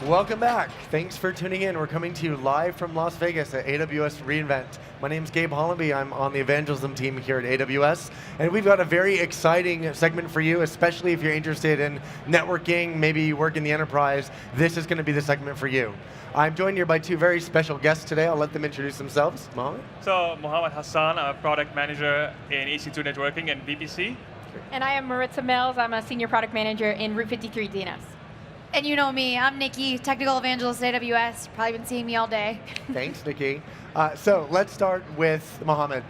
Welcome back. Thanks for tuning in. We're coming to you live from Las Vegas at AWS reInvent. My name's Gabe Hollenby. I'm on the evangelism team here at AWS. And we've got a very exciting segment for you, especially if you're interested in networking, maybe you work in the enterprise. This is going to be the segment for you. I'm joined here by two very special guests today. I'll let them introduce themselves. Mohammed? So, Mohammed Hassan, I'm a product manager in EC2 networking and VPC. And I am Maritza Mills. I'm a senior product manager in Route 53 DNS. And you know me, I'm Nikki, technical evangelist at AWS. You've probably been seeing me all day. Thanks, Nikki. So let's start with Mohammed.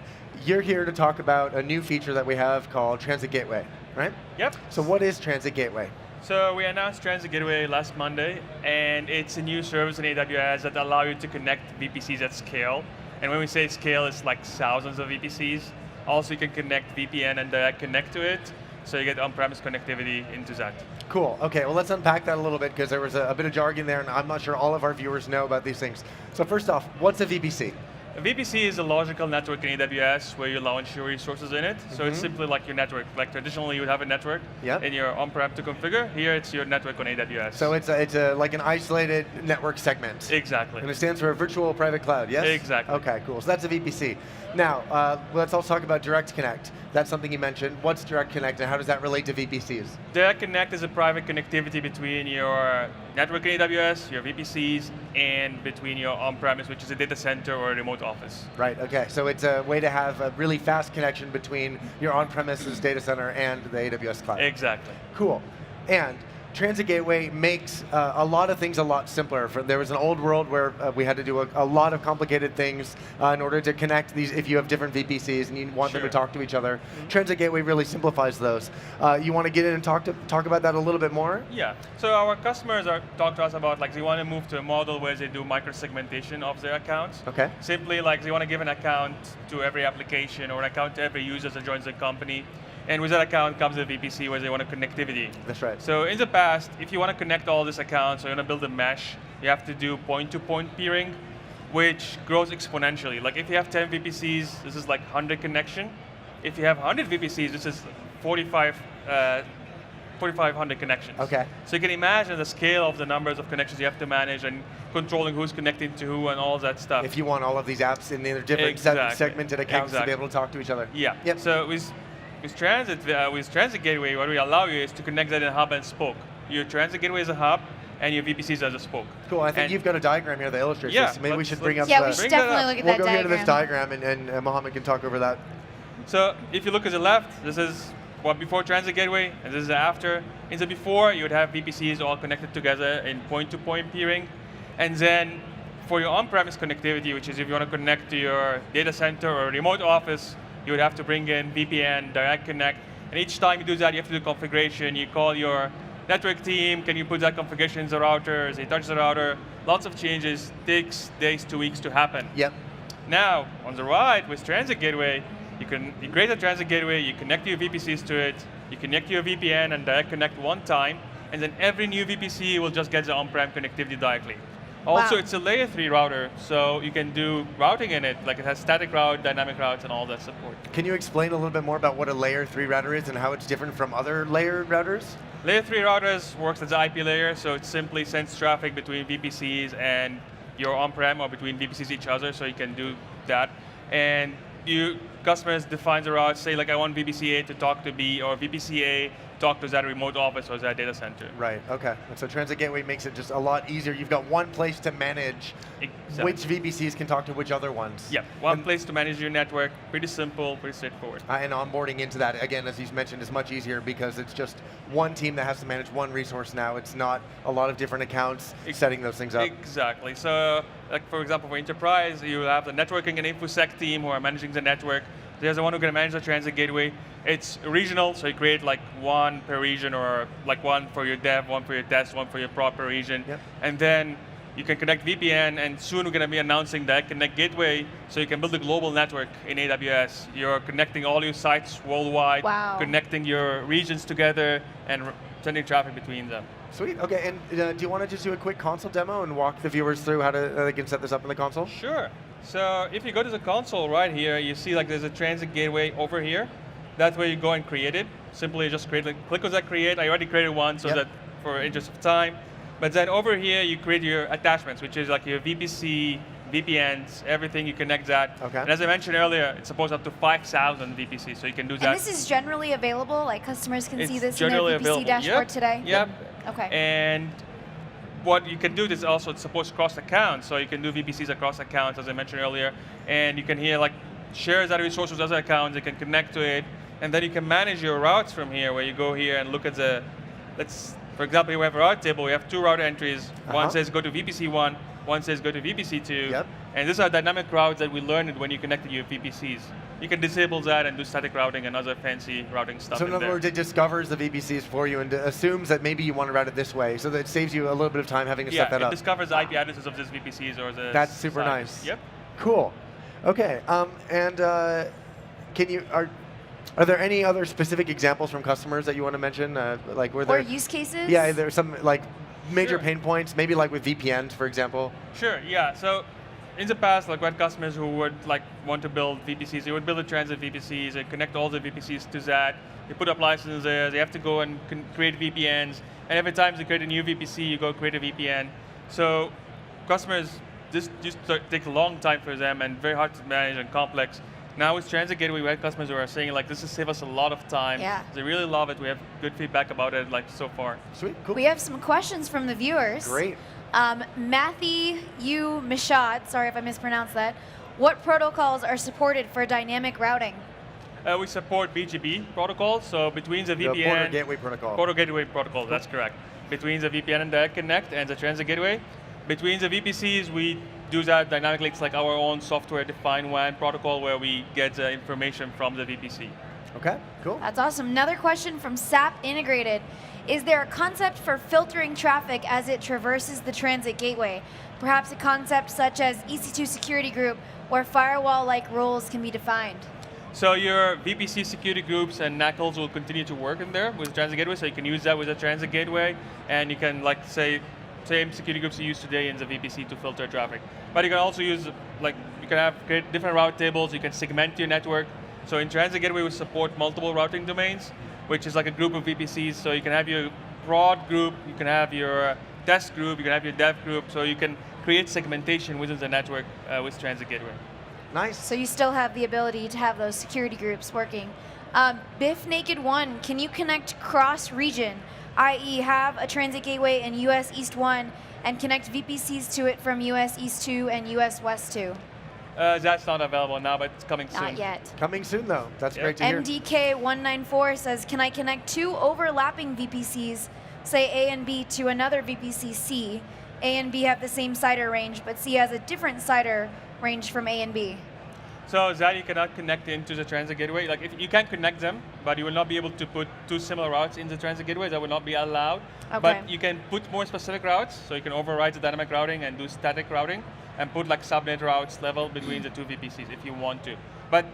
You're here to talk about a new feature that we have called Transit Gateway, right? Yep. So what is Transit Gateway? So we announced Transit Gateway last Monday, and it's a new service in AWS that allows you to connect VPCs at scale. And when we say scale, it's like thousands of VPCs. Also, you can connect VPN and direct connect to it, so you get on-premise connectivity into that. Cool. Okay, well, let's unpack that a little bit because there was a bit of jargon there, and I'm not sure all of our viewers know about these things. So first off, what's a VPC? A VPC is a logical network in AWS where you launch your resources in it. So it's simply like your network. Like traditionally, you would have a network in your on-prem to configure. Here, it's your network on AWS. So it's like an isolated network segment. Exactly. And it stands for a virtual private cloud, yes? Exactly. Okay, cool. So that's a VPC. Now, let's also talk about Direct Connect. That's something you mentioned. What's Direct Connect and how does that relate to VPCs? Direct Connect is a private connectivity between your network in AWS, your VPCs, and between your on-premise, which is a data center or a remote office. Right, okay. So it's a way to have a really fast connection between your on-premises data center and the AWS cloud. Exactly. Cool. And Transit Gateway makes a lot of things a lot simpler. There was an old world where we had to do a lot of complicated things in order to connect these, if you have different VPCs and you want them to talk to each other. Transit Gateway really simplifies those. You want to get in and talk about that a little bit more? Yeah. So our customers talk to us about they want to move to a model where they do micro-segmentation of their accounts. Okay. Simply they want to give an account to every application or an account to every user that joins the company. And with that account comes a VPC where they want a connectivity. That's right. So in the past, if you want to connect all these accounts or you want to build a mesh, you have to do point-to-point peering, which grows exponentially. Like if you have 10 VPCs, this is like 100 connection. If you have 100 VPCs, this is 4,500 connections. Okay. So you can imagine the scale of the numbers of connections you have to manage and controlling who's connecting to who and all that stuff. If you want all of these apps in their different segmented accounts to be able to talk to each other. Yeah. Yep. So with Transit Gateway, what we allow you is to connect that in hub and spoke. Your Transit Gateway is a hub, and your VPCs as a spoke. Cool. I think you've got a diagram here that illustrates this. Maybe we should bring up. Yeah, we should definitely look at that diagram. We'll go here to this diagram, and Mohammed can talk over that. So if you look at the left, this is what before Transit Gateway, and this is after. In the before, you would have VPCs all connected together in point-to-point peering, and then for your on-premise connectivity, which is if you want to connect to your data center or remote office, you would have to bring in VPN, Direct Connect, and each time you do that, you have to do configuration. You call your network team, can you put that configuration in the router? They touch the router. Lots of changes, takes days to weeks to happen. Yep. Now, on the right, with Transit Gateway, you create a Transit Gateway, you connect your VPCs to it, you connect your VPN and Direct Connect one time, and then every new VPC will just get the on-prem connectivity directly. Also, it's a layer 3 router, so you can do routing in it. Like it has static route, dynamic routes, and all that support. Can you explain a little bit more about what a layer 3 router is and how it's different from other layer routers? Layer 3 routers works as the IP layer, so it simply sends traffic between VPCs and your on-prem or between VPCs each other, so you can do that. And customers define the route, say I want VPC A to talk to B, or VPC A talk to that remote office or that data center. Right, okay. And so Transit Gateway makes it just a lot easier. You've got one place to manage which VPCs can talk to which other ones. Yeah, one place to manage your network. Pretty simple, pretty straightforward. And onboarding into that, again, as you mentioned, is much easier because it's just one team that has to manage one resource now. It's not a lot of different accounts setting those things up. Exactly. So, for example, for enterprise, you have the networking and InfoSec team who are managing the network. There's the one who can manage the Transit Gateway. It's regional, so you create one per region, or one for your dev, one for your test, one for your proper region. Yep. And then you can connect VPN, and soon we're going to be announcing Direct Connect Gateway, so you can build a global network in AWS. You're connecting all your sites worldwide, connecting your regions together, and sending traffic between them. Sweet. Okay. And do you want to just do a quick console demo and walk the viewers through how they can set this up in the console? Sure. So if you go to the console right here, you see there's a Transit Gateway over here. That's where you go and create it. Simply just click on that create. I already created one, so that for interest of time. But then over here, you create your attachments, which is like your VPC, VPNs, everything, you connect that. Okay. And as I mentioned earlier, it supports up to 5,000 VPCs, so you can do that. And this is generally available? Like customers can see It's this in their generally VPC available. dashboard Yep. today? Yep. Okay. And what you can do is also it supports cross accounts, so you can do VPCs across accounts, as I mentioned earlier, and you can here like share that resource with other accounts, you can connect to it, and then you can manage your routes from here, where you go here and look at the, for example, we have a route table, we have 2 route entries, one says go to VPC1, one says go to VPC2, Yep. and these are dynamic routes that we learned when you connect to your VPCs. You can disable that and do static routing and other fancy routing stuff So in other there. words, it discovers the VPCs for you and assumes that maybe you want to route it this way, so that it saves you a little bit of time having to set that it up. discovers the IP addresses of these VPCs or the That's super sites. nice. Yep. Cool. Okay. Are there any other specific examples from customers that you want to mention? Like were Or there? use cases? Yeah, there's some like major Sure. pain points, maybe like with VPNs, for example. Sure, yeah. So in the past, like we had customers who would like want to build VPCs. They would build a transit VPCs and connect all the VPCs to that. They put up licenses there. They have to go and create VPNs. And every time they create a new VPC, you go create a VPN. So customers, this just takes a long time for them and very hard to manage and complex. Now with Transit Gateway, we have customers who are saying like, this has saved us a lot of time. Yeah. They really love it. We have good feedback about it like so far. Sweet. Cool. We have some questions from the viewers. Great. Matthew Mishad, sorry if I mispronounced that. What protocols are supported for dynamic routing? We support BGP protocols, so between the VPN... The Border Gateway Protocol. Border Gateway Protocol, that's correct. Between the VPN and Direct Connect and the Transit Gateway. Between the VPCs, we do that dynamically. It's like our own software-defined WAN protocol where we get the information from the VPC. Okay, cool. That's awesome. Another question from SAP Integrated. Is there a concept for filtering traffic as it traverses the transit gateway? Perhaps a concept such as EC2 security group where firewall-like roles can be defined. So your VPC security groups and NACLs will continue to work in there with the Transit Gateway, so you can use that with the Transit Gateway, and you can like say, same security groups you use today in the VPC to filter traffic. But you can also use, like, you can create different route tables, you can segment your network. So in Transit Gateway we support multiple routing domains, which is like a group of VPCs, so you can have your prod group, you can have your test group, you can have your dev group, so you can create segmentation within the network with Transit Gateway. Nice. So you still have the ability to have those security groups working. Biff Naked 1, can you connect cross-region, i.e. have a transit gateway in US East 1 and connect VPCs to it from US East 2 and US West 2? That's not available now, but it's coming soon. Not yet. Coming soon though. That's Yep. great to hear. MDK194 says, can I connect 2 overlapping VPCs, say A and B, to another VPC C? A and B have the same CIDR range, but C has a different CIDR range from A and B. So that you cannot connect into the Transit Gateway. Like if you can connect them, but you will not be able to put 2 similar routes in the Transit Gateway. That will not be allowed. Okay. But you can put more specific routes, so you can override the dynamic routing and do static routing, and put like subnet routes level between the 2 VPCs if you want to. But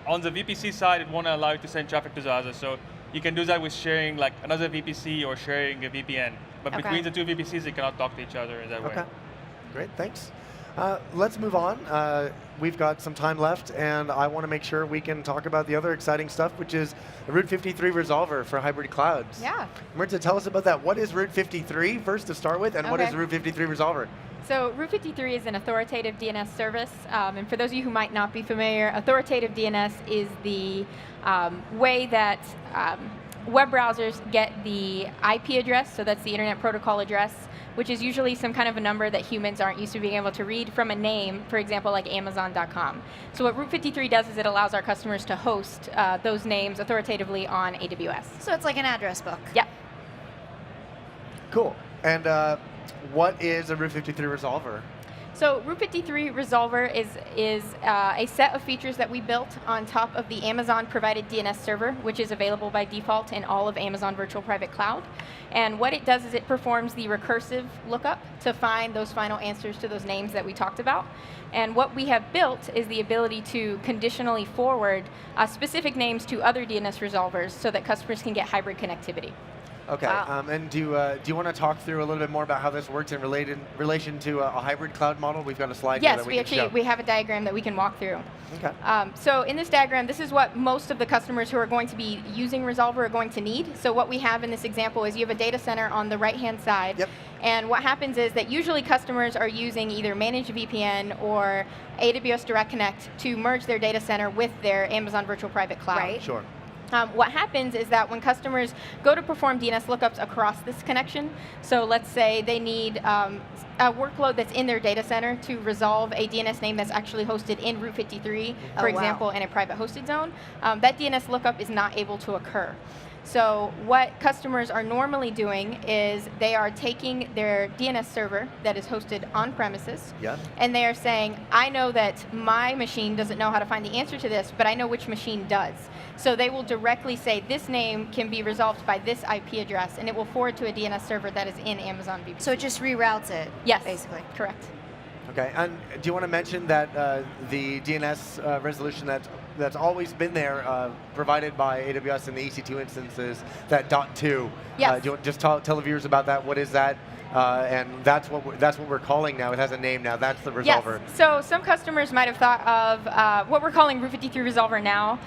on the VPC side, it won't allow you to send traffic to the other. So you can do that with sharing like another VPC or sharing a VPN. But Okay. between the 2 VPCs, they cannot talk to each other in that way. Okay. Great, thanks. Let's move on. We've got some time left, and I want to make sure we can talk about the other exciting stuff, which is the Route 53 resolver for hybrid clouds. Yeah. Maritza, tell us about that. What is Route 53 first to start with, and what is Okay. Route 53 resolver? So Route 53 is an authoritative DNS service, and for those of you who might not be familiar, authoritative DNS is the way that web browsers get the IP address, so that's the Internet Protocol address, which is usually some kind of a number that humans aren't used to being able to read from a name, for example, like Amazon.com. So what Route 53 does is it allows our customers to host those names authoritatively on AWS. So it's like an address book. Yep. Cool. And what is a Route 53 resolver? So Route 53 Resolver is a set of features that we built on top of the Amazon-provided DNS server, which is available by default in all of Amazon Virtual Private Cloud. And what it does is it performs the recursive lookup to find those final answers to those names that we talked about. And what we have built is the ability to conditionally forward specific names to other DNS resolvers so that customers can get hybrid connectivity. Okay, Wow. and do you want to talk through a little bit more about how this works in relation to a hybrid cloud model? We've got a slide here Yes, that we can actually show. we have a diagram that we can walk through. Okay. So in this diagram, this is what most of the customers who are going to be using Resolver are going to need. So what we have in this example is you have a data center on the right-hand side. Yep. And what happens is that usually customers are using either managed VPN or AWS Direct Connect to merge their data center with their Amazon Virtual Private Cloud. Right. Sure. What happens is that when customers go to perform DNS lookups across this connection, so let's say they need a workload that's in their data center to resolve a DNS name that's actually hosted in Route 53, Oh, for wow. example, in a private hosted zone, that DNS lookup is not able to occur. So what customers are normally doing is they are taking their DNS server that is hosted on premises, Yeah. and they are saying, I know that my machine doesn't know how to find the answer to this, but I know which machine does. So they will directly say, this name can be resolved by this IP address, and it will forward to a DNS server that is in Amazon VPC. So it just reroutes it. Yes, Basically. correct. Okay, and do you want to mention that the DNS resolution that's always been there, provided by AWS in the EC2 instances, that .2? Yes. Do you want just tell the viewers about that? What is that? And that's what we're calling now. It has a name now. That's the resolver. Yes. So some customers might have thought of what we're calling Route 53 resolver now.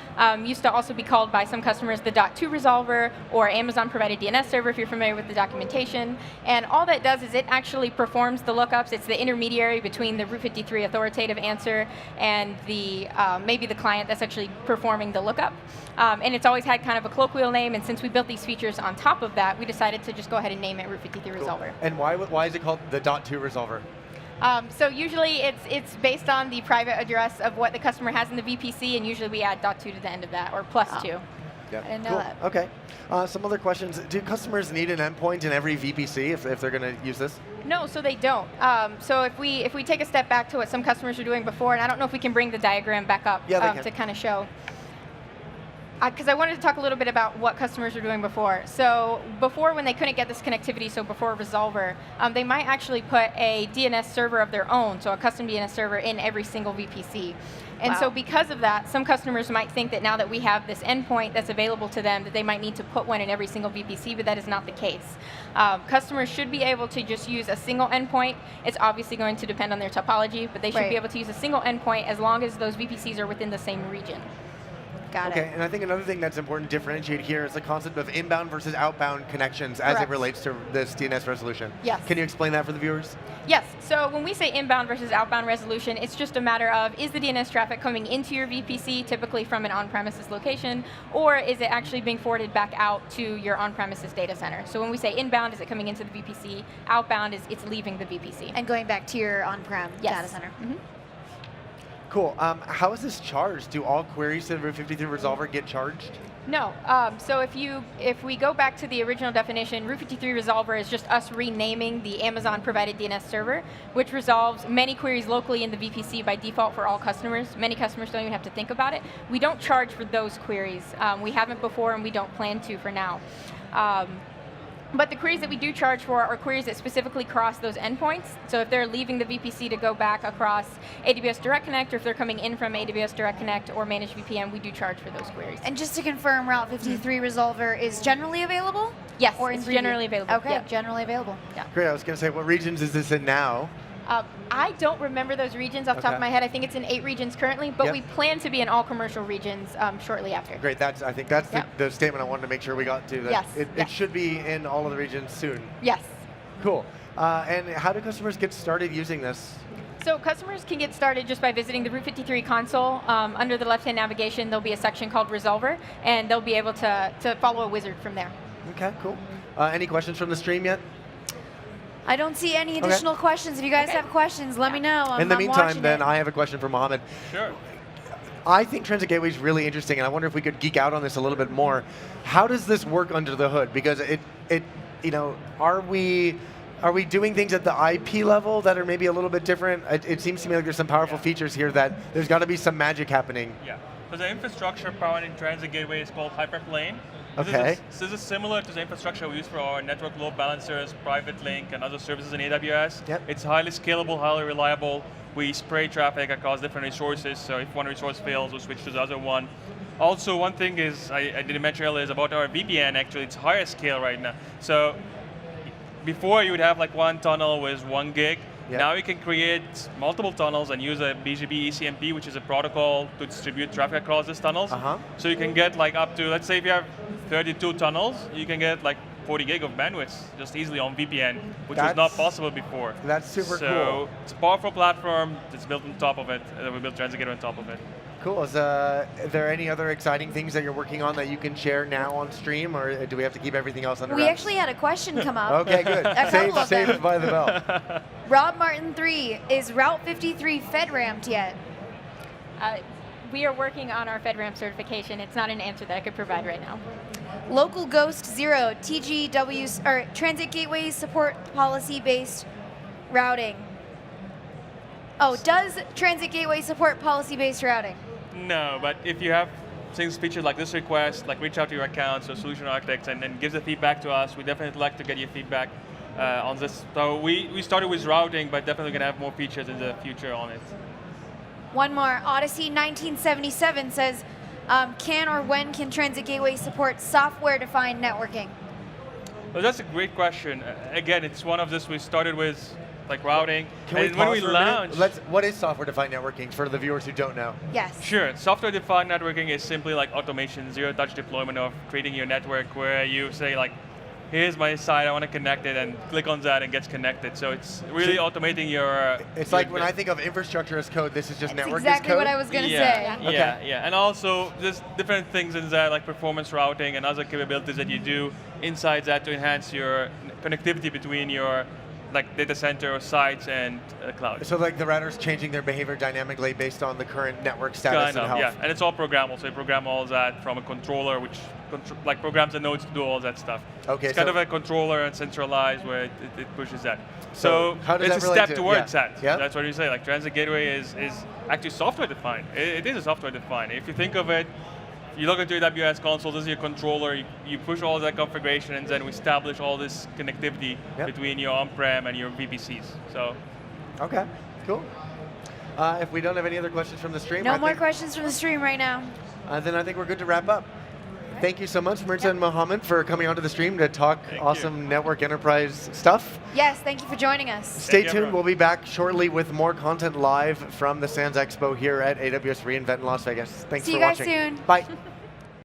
Used to also be called by some customers the .2 resolver or Amazon provided DNS server if you're familiar with the documentation. And all that does is it actually performs the lookups. It's the intermediary between the Route 53 authoritative answer and the maybe the client that's actually performing the lookup. And it's always had kind of a colloquial name. And since we built these features on top of that, we decided to just go ahead and name it Route 53 resolver. And why is it called the .2 resolver? So usually it's based on the private address of what the customer has in the VPC, and usually we add .2 to the end of that, or +2. Yeah. I didn't know Cool. that. Okay. Some other questions. Do customers need an endpoint in every VPC if they're going to use this? No, so they don't. So if we take a step back to what some customers were doing before, and I don't know if we can bring the diagram back up to kind of show. Because I wanted to talk a little bit about what customers were doing before. So before, when they couldn't get this connectivity, so before Resolver, they might actually put a DNS server of their own, so a custom DNS server in every single VPC. And so Wow. because of that, some customers might think that now that we have this endpoint that's available to them, that they might need to put one in every single VPC, but that is not the case. Customers should be able to just use a single endpoint. It's obviously going to depend on their topology, but they should Right. be able to use a single endpoint as long as those VPCs are within the same region. Got Okay, it. and I think another thing that's important to differentiate here is the concept of inbound versus outbound connections as it Correct. relates to this DNS resolution. Yes. Can you explain that for the viewers? Yes, so when we say inbound versus outbound resolution, it's just a matter of, is the DNS traffic coming into your VPC, typically from an on-premises location, or is it actually being forwarded back out to your on-premises data center? So when we say inbound, is it coming into the VPC? Outbound is it's leaving the VPC. And going back to your on-prem Yes. data center. Mhm. Cool. How is this charged? Do all queries to the Route 53 resolver get charged? No. So if we go back to the original definition, Route 53 resolver is just us renaming the Amazon provided DNS server, which resolves many queries locally in the VPC by default for all customers. Many customers don't even have to think about it. We don't charge for those queries. We haven't before, and we don't plan to for now. But the queries that we do charge for are queries that specifically cross those endpoints. So if they're leaving the VPC to go back across AWS Direct Connect, or if they're coming in from AWS Direct Connect or Managed VPN, we do charge for those queries. And just to confirm, Route 53 resolver is generally available? Yes, Or in it's preview? generally available. Okay, Yep. generally available. Great. I was going to say, what regions is this in now? I don't remember those regions off the top Okay. of my head. I think it's in 8 regions currently, but Yep. we plan to be in all commercial regions shortly after. Great. I think that's Yep. the statement I wanted to make sure we got to. That Yes, It yes. should be in all of the regions soon. Yes. Cool. And how do customers get started using this? So customers can get started just by visiting the Route 53 console. Under the left-hand navigation, there'll be a section called Resolver, and they'll be able to follow a wizard from there. Okay, cool. Any questions from the stream yet? I don't see any additional questions. If you guys Okay. have questions, let me know. In the I'm meantime, watching then it. I have a question for Mohammed. Sure. I think Transit Gateway is really interesting, and I wonder if we could geek out on this a little bit more. How does this work under the hood? Because are we doing things at the IP level that are maybe a little bit different? It seems to me like there's some powerful features here that there's got to be some magic happening. Yeah. So the infrastructure powering Transit Gateway is called Hyperplane. Okay. This is similar to the infrastructure we use for our network load balancers, private link, and other services in AWS. Yep. It's highly scalable, highly reliable. We spray traffic across different resources, so if one resource fails, we switch to the other one. Also, one thing is, I didn't mention earlier, is about our VPN. Actually, it's higher scale right now. So before you would have like one tunnel with 1 gig. Yep. Now you can create multiple tunnels and use a BGP ECMP, which is a protocol to distribute traffic across these tunnels. So you can get like up to, let's say if you have 32 tunnels, you can get like 40 gig of bandwidth just easily on VPN, which was not possible before. That's super cool. So it's a powerful platform that's built on top of it, we built Transit Gateway on top of it. Cool. Is there any other exciting things that you're working on that you can share now on stream, or do we have to keep everything else under We wraps? actually had a question come up. Okay, good. Save it by the bell. Rob Martin 3, is Route 53 FedRamped yet? We are working on our FedRAMP certification. It's not an answer that I could provide right now. Local Ghost 0, TGW, or Transit Gateway Support Policy-Based Routing. Oh, does Transit Gateway support policy-based routing? No, but if you have things featured like this request, like reach out to your accounts or solution architects and give the feedback to us. We definitely like to get your feedback on this. So we started with routing, but definitely going to have more features in the future on it. One more. Odyssey 1977 says, can or when can Transit Gateway support software-defined networking? Well, that's a great question. Again, it's one of this we started with like routing. Can we and when we pause for a minute? launched, What is software-defined networking for the viewers who don't know? Yes. Sure. Software-defined networking is simply like automation, zero-touch deployment of creating your network where you say like, here's my site, I want to connect it, and click on that and gets connected. So it's really automating your... It's like when I think of infrastructure as code, this is just That's network exactly as code? what I was going to say. Yeah, yeah. And also, there's different things in there, like performance routing and other capabilities that you do inside that to enhance your connectivity between your data center or sites and cloud. So like the routers changing their behavior dynamically based on the current network status and health? Yeah, and it's all programmable. So you program all that from a controller, which programs the nodes to do all that stuff. Okay, it's kind of a controller and centralized where it pushes that. So how does it's that a relate step towards yeah. that. Yeah? That's what you say. Like Transit Gateway is actually software defined. It is a software defined. If you think of it, you log into your AWS console, this is your controller, you push all that configuration, and then we establish all this connectivity between your on-prem and your VPCs. So. Okay, cool. If we don't have any other questions from the stream, No more questions from the stream right now. Then I think we're good to wrap up. Thank you so much, Mirza and Mohammed, for coming onto the stream to talk awesome network enterprise stuff. Yes, thank you for joining us. Stay tuned. We'll be back shortly with more content live from the SANS Expo here at AWS reInvent in Las Vegas. Thanks See for you guys watching. soon. Bye.